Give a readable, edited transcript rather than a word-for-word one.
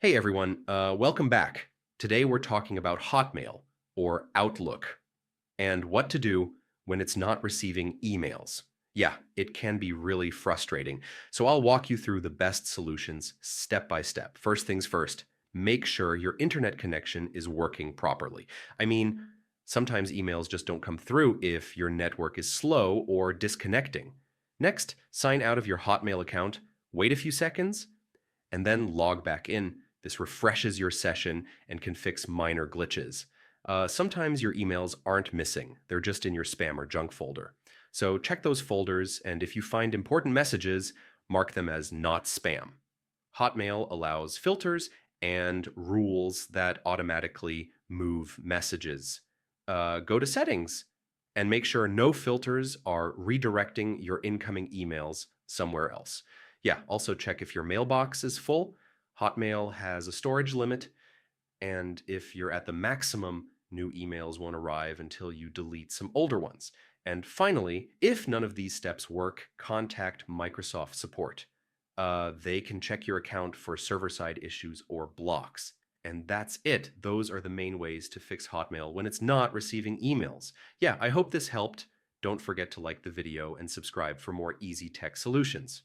Hey everyone, welcome back. Today we're talking about Hotmail or Outlook and what to do when it's not receiving emails. Yeah, it can be really frustrating. So I'll walk you through the best solutions step by step. First things first, make sure your internet connection is working properly. I mean, sometimes emails just don't come through if your network is slow or disconnecting. Next, sign out of your Hotmail account, wait a few seconds, and then log back in. This refreshes your session and can fix minor glitches. Sometimes your emails aren't missing, they're just in your spam or junk folder. So check those folders, and if you find important messages, mark them as not spam. Hotmail allows filters and rules that automatically move messages. Go to settings and make sure no filters are redirecting your incoming emails somewhere else. Yeah, also check if your mailbox is full. Hotmail has a storage limit, and if you're at the maximum, new emails won't arrive until you delete some older ones. And finally, if none of these steps work, contact Microsoft support. They can check your account for server-side issues or blocks. And that's it. Those are the main ways to fix Hotmail when it's not receiving emails. Yeah, I hope this helped. Don't forget to like the video and subscribe for more easy tech solutions.